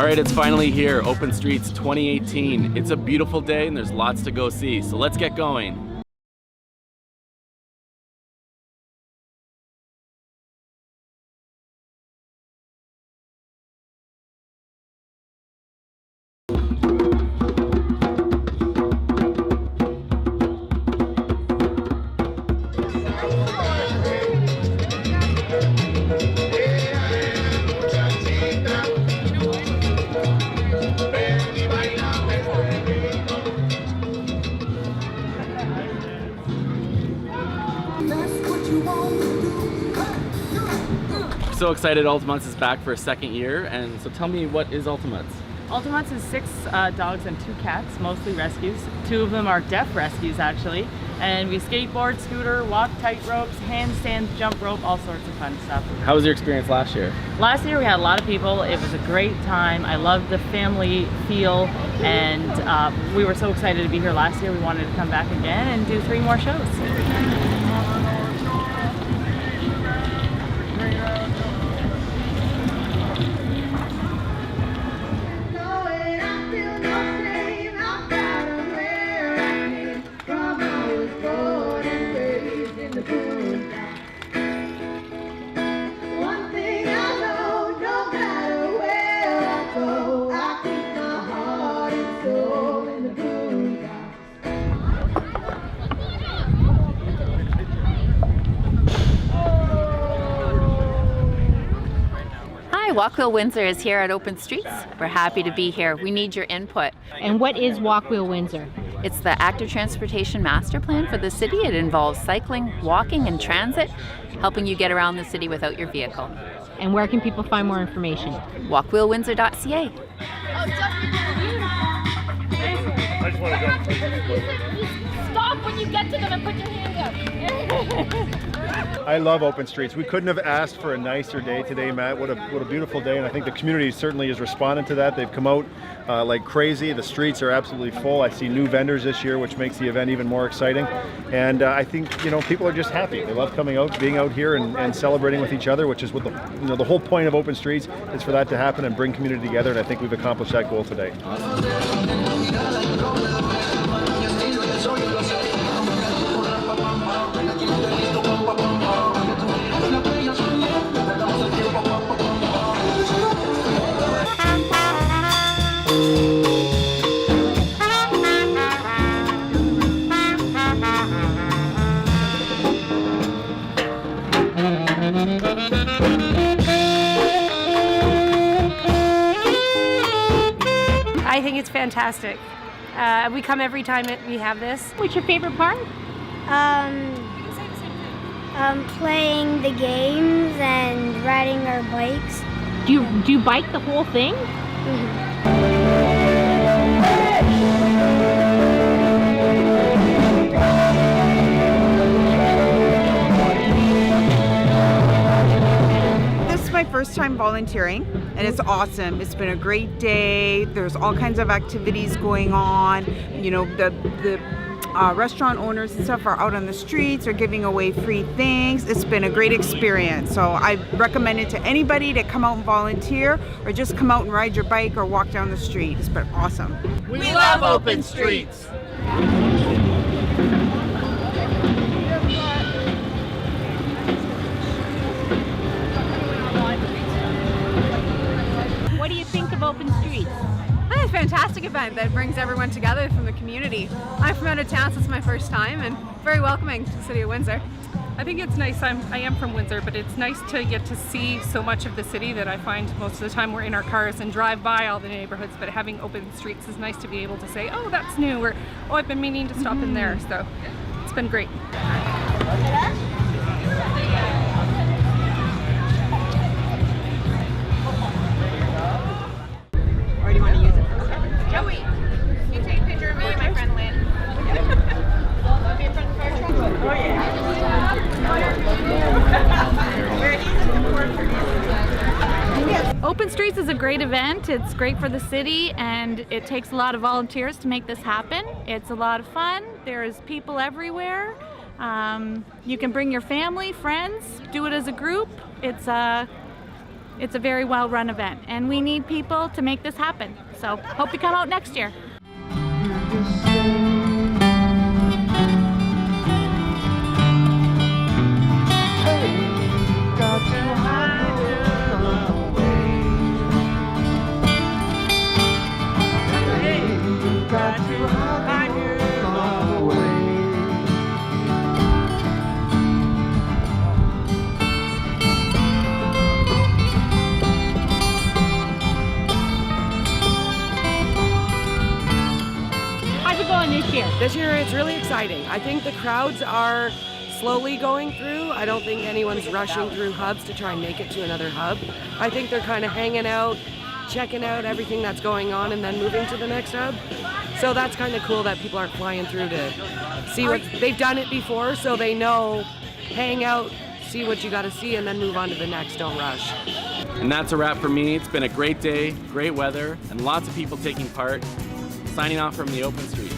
All right, it's finally here, Open Streets 2018. It's a beautiful day and there's lots to go see, so let's get going. So excited Ultimates is back for a second year, and so tell me, what is Ultimates? Ultimates is 6 dogs and 2 cats, mostly rescues. 2 of them are deaf rescues actually. And we skateboard, scooter, walk tight ropes, handstands, jump rope, all sorts of fun stuff. How was your experience last year? Last year we had a lot of people. It was a great time. I loved the family feel, and we were so excited to be here last year. We wanted to come back again and do 3 more shows. Walk Wheel Windsor is here at Open Streets. We're happy to be here. We need your input. And what is Walk Wheel Windsor? It's the active transportation master plan for the city. It involves cycling, walking, and transit, helping you get around the city without your vehicle. And where can people find more information? walkwheelwindsor.ca. I just want to go. Stop when you get to them and put your hand up. I love Open Streets. We couldn't have asked for a nicer day today, Matt. What a beautiful day, and I think the community certainly has responded to that. They've come out like crazy. The streets are absolutely full. I see new vendors this year, which makes the event even more exciting. And I think people are just happy. They love coming out, being out here, and celebrating with each other, which is what the whole point of Open Streets is, for that to happen and bring community together. And I think we've accomplished that goal today. I think it's fantastic. We come every time we have this. What's your favorite part? Playing the games and riding our bikes. Do you bike the whole thing? First time volunteering, and it's awesome. It's been a great day. There's all kinds of activities going on. The restaurant owners and stuff are out on the streets, are giving away free things. It's been a great experience. So I recommend it to anybody to come out and volunteer, or just come out and ride your bike or walk down the street. It's been awesome. We love Open Streets! What do you think of Open Streets? It's a fantastic event that brings everyone together from the community. I'm from out of town, so it's my first time, and very welcoming to the city of Windsor. I think it's nice. I am from Windsor, but it's nice to get to see so much of the city that I find most of the time we're in our cars and drive by all the neighborhoods, but having Open Streets is nice to be able to say, oh, that's new, or oh, I've been meaning to stop in there. So it's been great. Or do you want to use it for a Joey, can you take a picture of me and my friend Lynn? Okay, in front of the fire truck? Oh, yeah. Open Streets is a great event. It's great for the city, and it takes a lot of volunteers to make this happen. It's a lot of fun. There's people everywhere. You can bring your family, friends, do it as a group. It's It's a very well-run event, and we need people to make this happen. So hope you come out next year. This year it's really exciting. I think the crowds are slowly going through. I don't think anyone's rushing through hubs to try and make it to another hub. I think they're kind of hanging out, checking out everything that's going on and then moving to the next hub. So that's kind of cool that people aren't flying through to see what they've done it before, so they know, hang out, see what you got to see, and then move on to the next. Don't rush. And that's a wrap for me. It's been a great day, great weather, and lots of people taking part. Signing off from the open street.